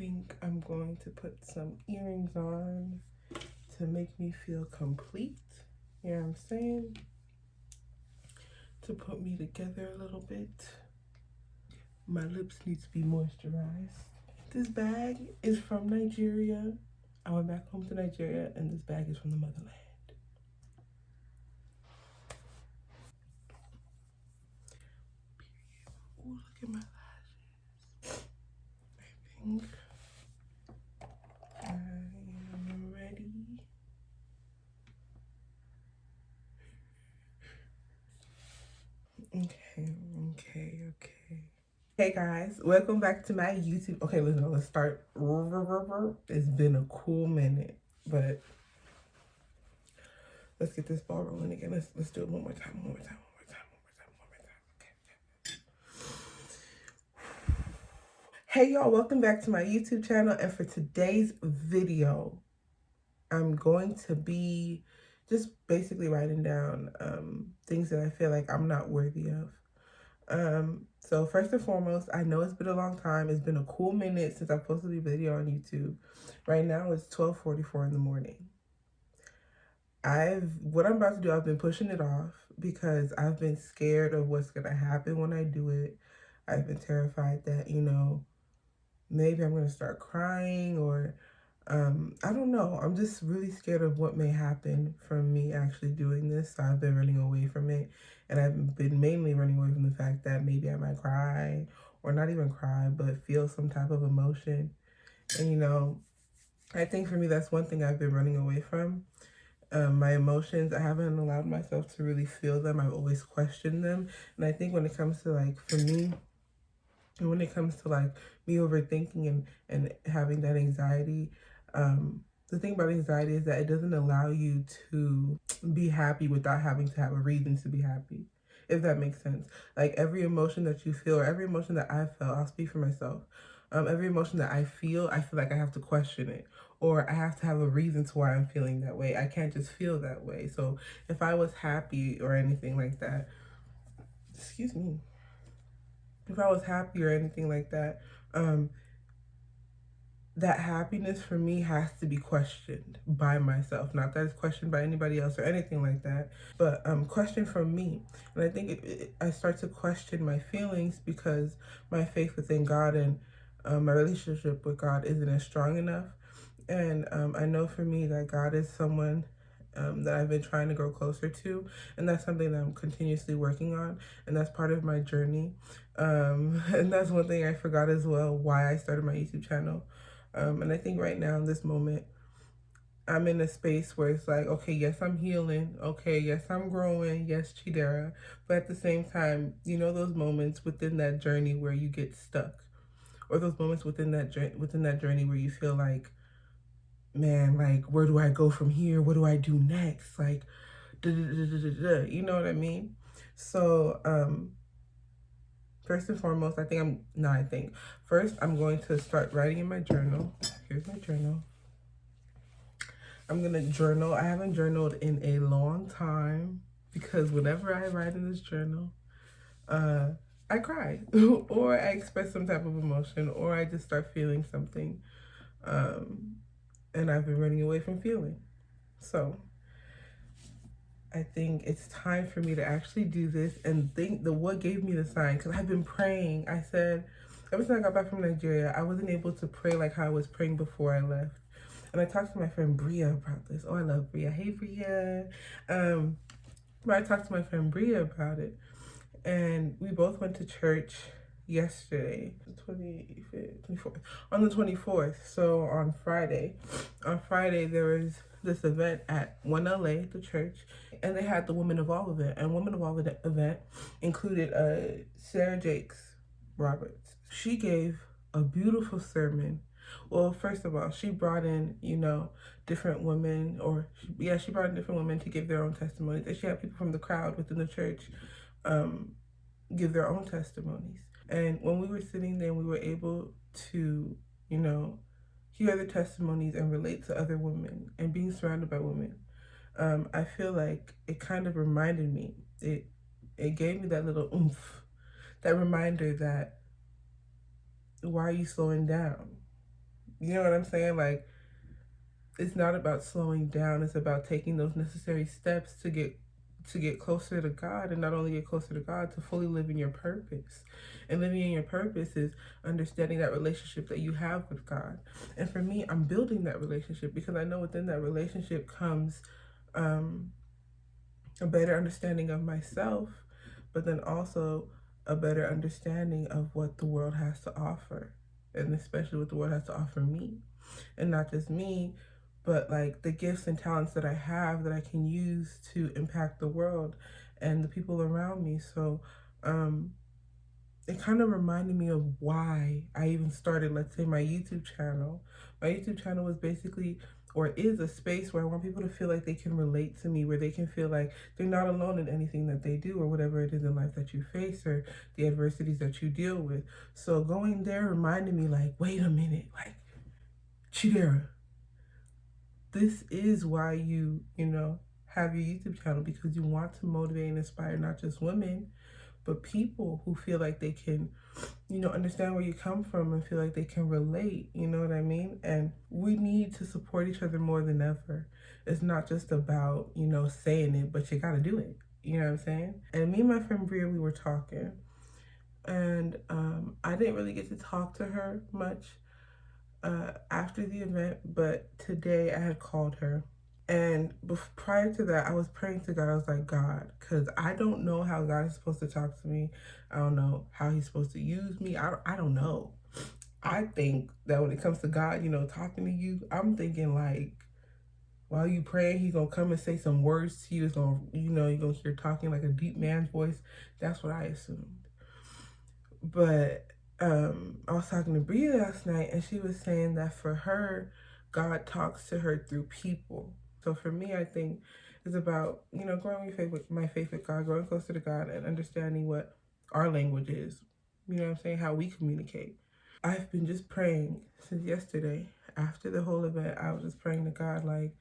think I'm going to put some earrings on to make me feel complete. You know what I'm saying? To put me together a little bit. My lips need to be moisturized. This bag is from Nigeria. I went back home to Nigeria, and this bag is from the motherland. Oh, look at my lashes. I think I am ready. Okay. Hey guys, welcome back to my YouTube. Okay, let's start. It's been a cool minute, but let's get this ball rolling again. Let's do it one more time. Okay. Hey y'all, welcome back to my YouTube channel, and for today's video, I'm going to be just basically writing down things that I feel like I'm not worthy of. So first and foremost, I know it's been a long time. It's been a cool minute since I posted a video on YouTube. Right now it's 12:44 in the morning. What I'm about to do, I've been pushing it off because I've been scared of what's gonna happen when I do it. I've been terrified that, maybe I'm gonna start crying or I don't know. I'm just really scared of what may happen from me actually doing this. So I've been running away from it. And I've been mainly running away from the fact that maybe I might cry or not even cry, but feel some type of emotion. And, I think for me, that's one thing I've been running away from. My emotions, I haven't allowed myself to really feel them. I've always questioned them. And I think when it comes to for me, and when it comes to me overthinking and having that anxiety, the thing about anxiety is that it doesn't allow you to be happy without having to have a reason to be happy, if that makes sense. Like every emotion that you feel or every emotion that I felt, I'll speak for myself. Every emotion that I feel like I have to question it or I have to have a reason to why I'm feeling that way. I can't just feel that way. So if I was happy or anything like that, excuse me, if I was happy or anything like that, that happiness for me has to be questioned by myself. Not that it's questioned by anybody else or anything like that, but questioned from me. And I think I start to question my feelings because my faith within God and my relationship with God isn't as strong enough. And I know for me that God is someone that I've been trying to grow closer to, and that's something that I'm continuously working on, and that's part of my journey. And that's one thing I forgot as well, why I started my YouTube channel. And I think right now in this moment, I'm in a space where it's like, okay, yes, I'm healing. Okay, yes, I'm growing. Yes, Chidera. But at the same time, those moments within that journey where you get stuck, or those moments within that journey where you feel like, man, where do I go from here? What do I do next? You know what I mean? So, first and foremost, first I'm going to start writing in my journal. Here's my journal. I'm going to journal. I haven't journaled in a long time because whenever I write in this journal, I cry or I express some type of emotion or I just start feeling something. And I've been running away from feeling. So I think it's time for me to actually do this and think what gave me the sign, because I've been praying. I said, ever since I got back from Nigeria, I wasn't able to pray like how I was praying before I left. And I talked to my friend Bria about this. Oh, I love Bria. Hey, Bria. But I talked to my friend Bria about it. And we both went to church yesterday, the 25th, 24th, on the 24th. So on Friday, there was this event at 1LA, the church, and they had the Women of All event. And Women of All event included Sarah Jakes Roberts. She gave a beautiful sermon. Well, first of all, she brought in, different women, she brought in different women to give their own testimonies. And she had people from the crowd within the church give their own testimonies. And when we were sitting there, we were able to, hear the testimonies and relate to other women and being surrounded by women. I feel like it kind of reminded me, it gave me that little that reminder that, why are you slowing down? You know what I'm saying? Like, it's not about slowing down. It's about taking those necessary steps to get closer to God, and not only get closer to God, to fully live in your purpose. And living in your purpose is understanding that relationship that you have with God. And for me, I'm building that relationship because I know within that relationship comes um, a better understanding of myself, but then also a better understanding of what the world has to offer, and especially what the world has to offer me. And not just me, but like the gifts and talents that I have that I can use to impact the world and the people around me. So it kind of reminded me of why I even started, let's say, my YouTube channel. My YouTube channel was basically, or is, a space where I want people to feel like they can relate to me, where they can feel like they're not alone in anything that they do or whatever it is in life that you face or the adversities that you deal with. So going there reminded me, like, wait a minute, like, Chidera, this is why you know, have your YouTube channel, because you want to motivate and inspire not just women, but people who feel like they can, you know, understand where you come from and feel like they can relate, you know what I mean? And we need to support each other more than ever. It's not just about, you know, saying it, but you gotta do it. You know what I'm saying? And me and my friend Bria, we were talking, and I didn't really get to talk to her much after the event, but today I had called her. And prior to that, I was praying to God. I was like, God, because I don't know how God is supposed to talk to me. I don't know how he's supposed to use me. I don't know. I think that when it comes to God, you know, talking to you, I'm thinking like, while you praying, he's going to come and say some words to you. It's going to, you know, you're going to hear talking like a deep man's voice. That's what I assumed. But I was talking to Bria last night, and she was saying that for her, God talks to her through people. So for me, I think it's about, you know, growing my faith with God, growing closer to God, and understanding what our language is. You know what I'm saying? How we communicate. I've been just praying since yesterday. After the whole event, I was just praying to God, like,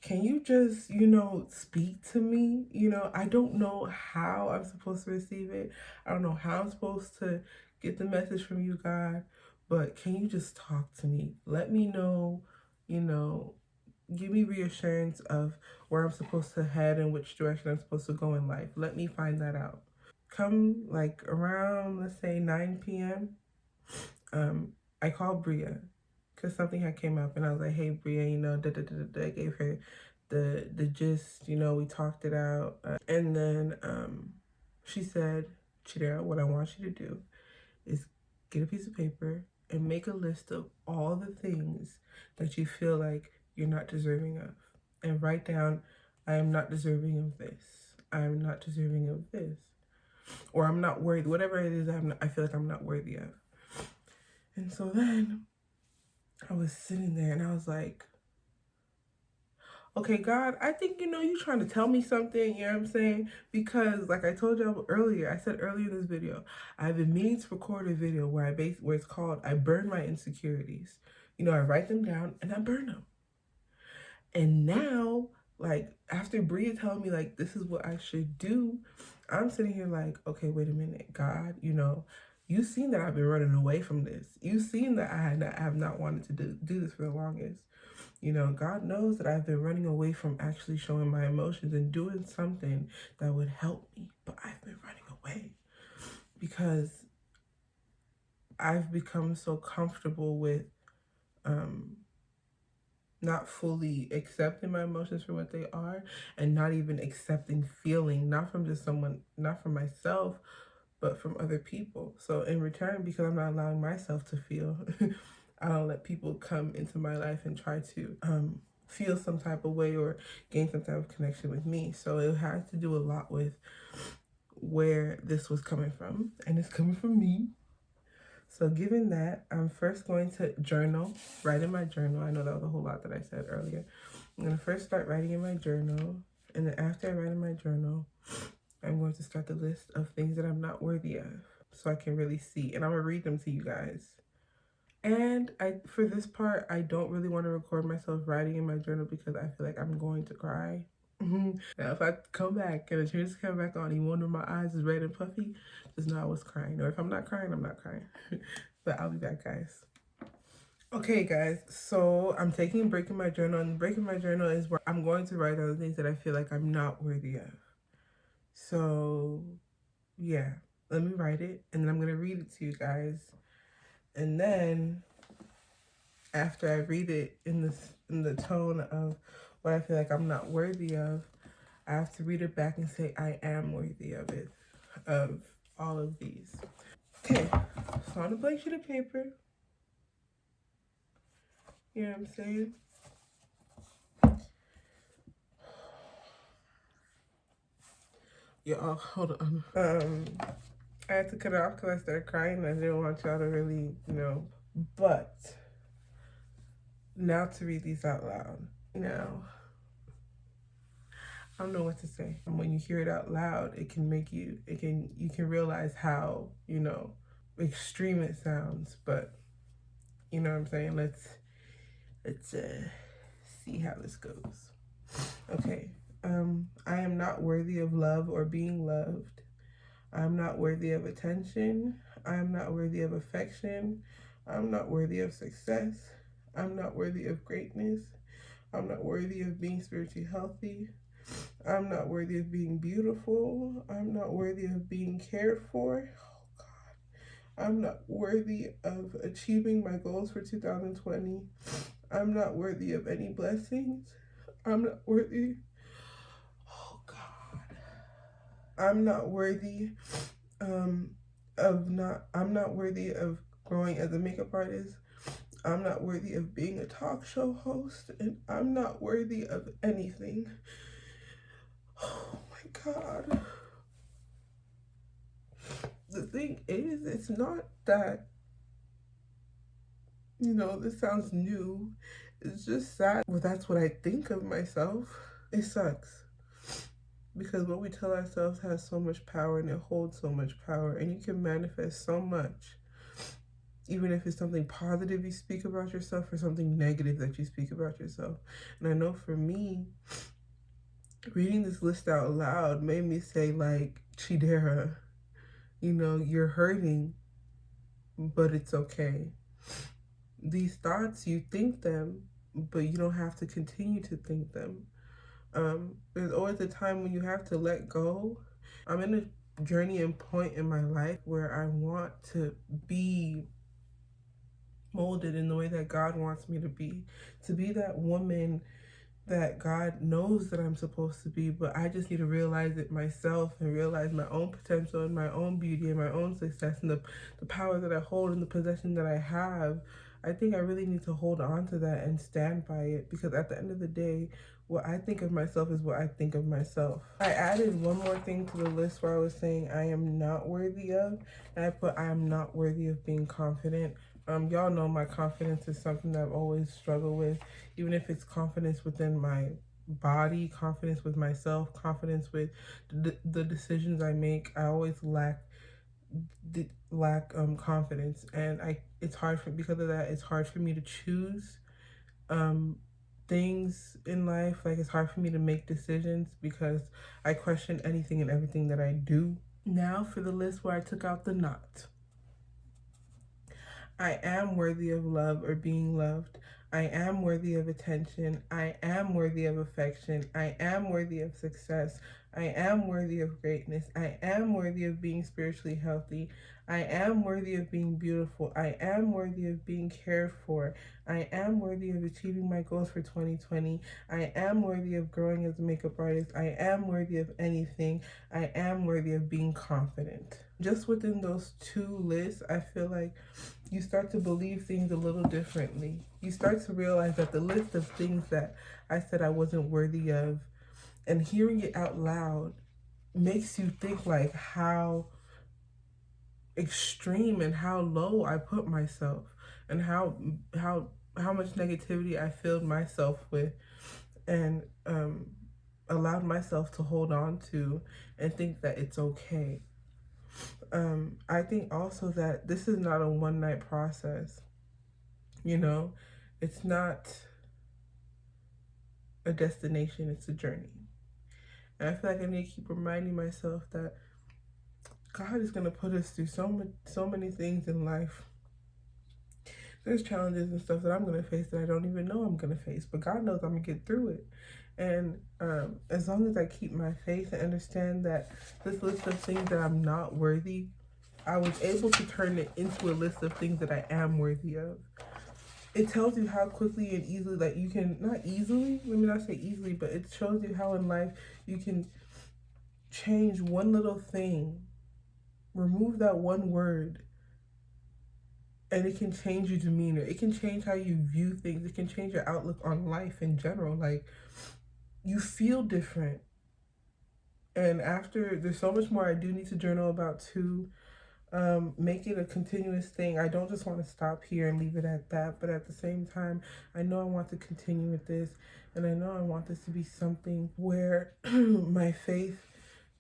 can you just, you know, speak to me? You know, I don't know how I'm supposed to receive it. I don't know how I'm supposed to get the message from you, God, but can you just talk to me? Let me know, you know, give me reassurance of where I'm supposed to head and which direction I'm supposed to go in life. Let me find that out. Come like around, let's say 9 p.m., I called Bria because something had came up, and I was like, "Hey, Bria, you know, I gave her the gist. You know, we talked it out, and then she said, Chidera, what I want you to do is get a piece of paper and make a list of all the things that you feel like you're not deserving of, and write down, I am not deserving of this. I am not deserving of this, or I'm not worthy. Whatever it is, I feel like I'm not worthy of." And so then I was sitting there and I was like, okay, God, I think, you know, you're trying to tell me something, you know what I'm saying? Because like I told y'all earlier, I said earlier in this video, I've been meaning to record a video where where it's called, I burn my insecurities. You know, I write them down and I burn them. And now, like, after Bria telling me, like, this is what I should do, I'm sitting here like, okay, wait a minute, God, you know, you've seen that I've been running away from this. You've seen that I have not wanted to do this for the longest. You know, God knows that I've been running away from actually showing my emotions and doing something that would help me. But I've been running away because I've become so comfortable with not fully accepting my emotions for what they are, and not even accepting feeling, not from just someone, not from myself, but from other people. So in return, because I'm not allowing myself to feel, I don't let people come into my life and try to feel some type of way or gain some type of connection with me. So it has to do a lot with where this was coming from, and it's coming from me. So given that, I'm first going to journal, write in my journal. I know that was a whole lot that I said earlier. I'm going to first start writing in my journal, and then after I write in my journal, I'm going to start the list of things that I'm not worthy of, so I can really see. And I'm going to read them to you guys. And for this part, I don't really want to record myself writing in my journal because I feel like I'm going to cry. Now, if I come back and the tears come back on, you wonder my eyes is red and puffy, just know I was crying. Or if I'm not crying, I'm not crying. But I'll be back, guys. Okay, guys, so I'm taking a break in my journal, and the break in my journal is where I'm going to write down the things that I feel like I'm not worthy of. So, yeah, let me write it, and then I'm going to read it to you guys. And then, after I read it in the tone of what I feel like I'm not worthy of, I have to read it back and say I am worthy of it, of all of these. Okay, so on a blank sheet of paper, you know what I'm saying? Y'all, hold on. I had to cut it off because I started crying and I didn't want y'all to really, But now to read these out loud. Now, I don't know what to say. And when you hear it out loud, you can realize how, extreme it sounds. But you know what I'm saying? Let's see how this goes. Okay. I am not worthy of love or being loved. I'm not worthy of attention. I'm not worthy of affection. I'm not worthy of success. I'm not worthy of greatness. I'm not worthy of being spiritually healthy. I'm not worthy of being beautiful. I'm not worthy of being cared for. Oh God. I'm not worthy of achieving my goals for 2020. I'm not worthy of any blessings. I'm not worthy. Oh God. I'm not worthy I'm not worthy of growing as a makeup artist. I'm not worthy of being a talk show host, and I'm not worthy of anything. Oh my God. The thing is, it's not that, this sounds new. It's just sad. Well, that's what I think of myself. It sucks. Because what we tell ourselves has so much power and it holds so much power, and you can manifest so much. Even if it's something positive you speak about yourself or something negative that you speak about yourself. And I know for me, reading this list out loud made me say, like, Chidera, you're hurting, but it's okay. These thoughts, you think them, but you don't have to continue to think them. There's always a time when you have to let go. I'm in a journey and point in my life where I want to be molded in the way that God wants me to be that woman that God knows that I'm supposed to be, but I just need to realize it myself and realize my own potential and my own beauty and my own success and the power that I hold and the possession that I have. I think I really need to hold on to that and stand by it, because at the end of the day, what I think of myself is what I think of myself. I added one more thing to the list where I was saying I am not worthy of, and I put I am not worthy of being confident. Y'all know my confidence is something that I've always struggled with, even if it's confidence within my body, confidence with myself, confidence with the decisions I make. I always lack confidence, and it's hard for because of that. It's hard for me to choose things in life. Like, it's hard for me to make decisions because I question anything and everything that I do. Now for the list where I took out the not. I am worthy of love or being loved. I am worthy of attention. I am worthy of affection. I am worthy of success. I am worthy of greatness. I am worthy of being spiritually healthy. I am worthy of being beautiful. I am worthy of being cared for. I am worthy of achieving my goals for 2020. I am worthy of growing as a makeup artist. I am worthy of anything. I am worthy of being confident. Just within those two lists, I feel like you start to believe things a little differently. You start to realize that the list of things that I said I wasn't worthy of, and hearing it out loud makes you think like how extreme and how low I put myself, and how much negativity I filled myself with, and allowed myself to hold on to and think that it's okay. I think also that this is not a one night process. It's not a destination, it's a journey. And I feel like I need to keep reminding myself that God is going to put us through so many things in life There's challenges and stuff that I'm going to face that I don't even know I'm going to face, but God knows I'm going to get through it. And as long as I keep my faith and understand that this list of things that I'm not worthy, I was able to turn it into a list of things that I am worthy of. It tells you how quickly and easily that you can, not easily, let me not say easily, but it shows you how in life you can change one little thing, remove that one word, and it can change your demeanor. It can change how you view things. It can change your outlook on life in general. Like, you feel different. And after, there's so much more I do need to journal about too. Make it a continuous thing. I don't just want to stop here and leave it at that, but at the same time, I know I want to continue with this, and I know I want this to be something where my faith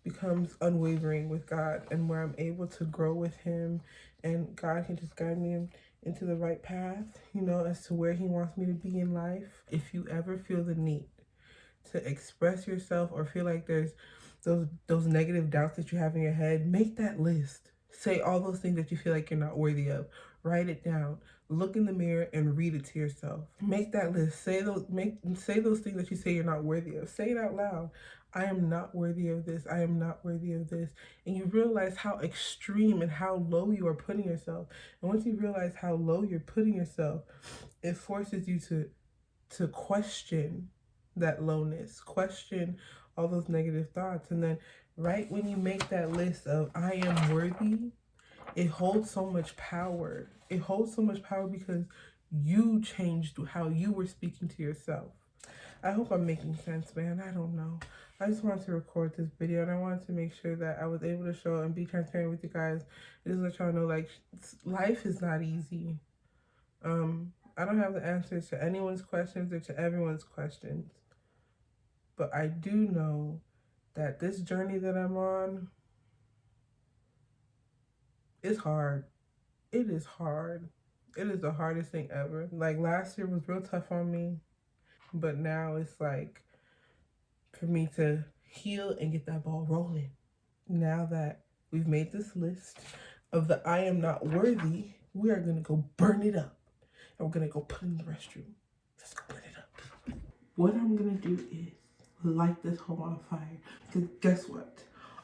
becomes unwavering with God, and where I'm able to grow with Him, and God can just guide me into the right path, as to where He wants me to be in life. If you ever feel the need to express yourself or feel like there's those negative doubts that you have in your head, make that list. Say all those things that you feel like you're not worthy of. Write it down. Look in the mirror and read it to yourself. Make that list. Say those things that you say you're not worthy of. Say it out loud. I am not worthy of this. I am not worthy of this. And you realize how extreme and how low you are putting yourself. And once you realize how low you're putting yourself, it forces you to question that lowness, question all those negative thoughts. And then right when you make that list of I am worthy, it holds so much power. It holds so much power because you changed how you were speaking to yourself. I hope I'm making sense, man. I don't know. I just wanted to record this video, and I wanted to make sure that I was able to show and be transparent with you guys. Just let y'all know, like, life is not easy. I don't have the answers to anyone's questions or to everyone's questions. But I do know that this journey that I'm on is hard. It is hard. It is the hardest thing ever. Like, last year was real tough on me, but now it's like for me to heal and get that ball rolling. Now that we've made this list of the I am not worthy, we are gonna go burn it up. And we're gonna go put it in the restroom. Let's go burn it up. What I'm gonna do is light this hole on fire. Because guess what?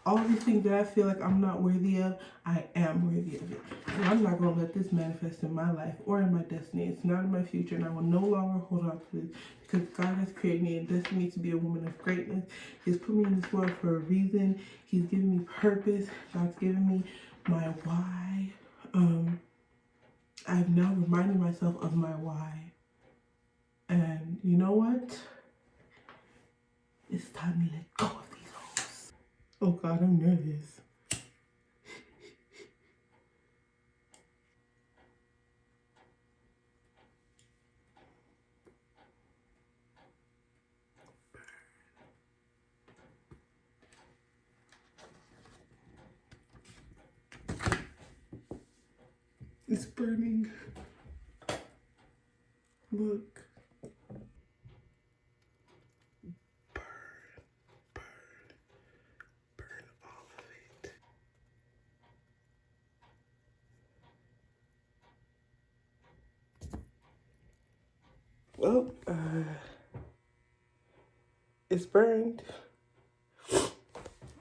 All these things that I feel like I'm not worthy of, I am worthy of it. And I'm not going to let this manifest in my life or in my destiny. It's not in my future, and I will no longer hold on to this, because God has created me and destined me to be a woman of greatness. He's put me in this world for a reason. He's given me purpose. God's given me my why. I've now reminded myself of my why. And you know what? It's time to let go of these hoes. Oh God, I'm nervous. It's burning. Look. Burn, burn, burn all of it. Well, it's burned.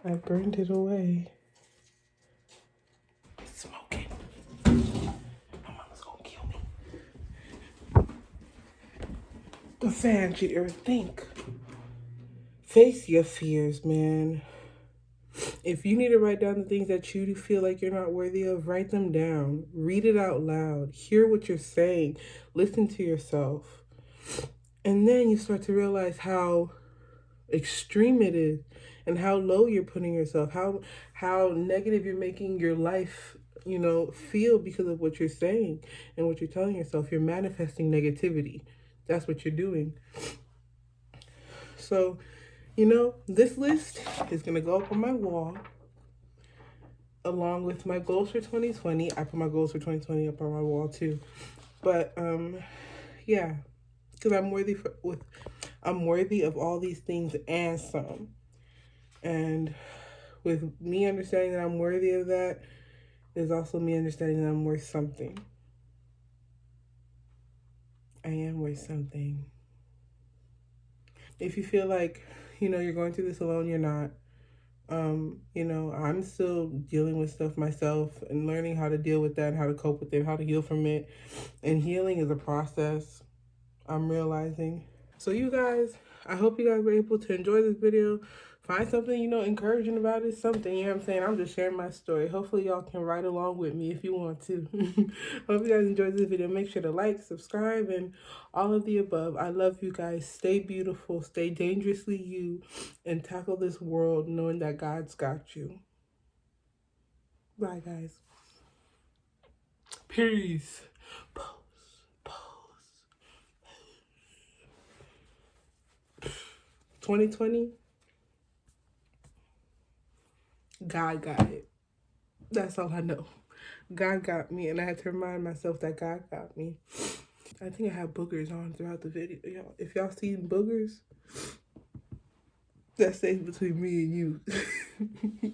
I burned it away. It's smoking. My mama's gonna kill me. The fan should ever think. Face your fears, man. If you need to write down the things that you feel like you're not worthy of, write them down. Read it out loud. Hear what you're saying. Listen to yourself. And then you start to realize how extreme it is and how low you're putting yourself, how negative you're making your life, feel because of what you're saying and what you're telling yourself. You're manifesting negativity. That's what you're doing. So, this list is going to go up on my wall along with my goals for 2020. I put my goals for 2020 up on my wall too. But yeah, because I'm worthy of all these things and some. And with me understanding that I'm worthy of that, is also me understanding that I'm worth something. I am worth something. If you feel like, you're going through this alone, you're not. I'm still dealing with stuff myself and learning how to deal with that, how to cope with it, how to heal from it. And healing is a process, I'm realizing. So you guys, I hope you guys were able to enjoy this video. Find something, encouraging about it. Something, you know what I'm saying? I'm just sharing my story. Hopefully y'all can ride along with me if you want to. Hope you guys enjoyed this video. Make sure to like, subscribe, and all of the above. I love you guys. Stay beautiful. Stay dangerously you. And tackle this world knowing that God's got you. Bye, guys. Peace. Pose. Pose. 2020. God got it. That's all I know. God got me, and I had to remind myself that God got me. I think I have boogers on throughout the video. Y'all, if y'all seen boogers, that stays between me and you.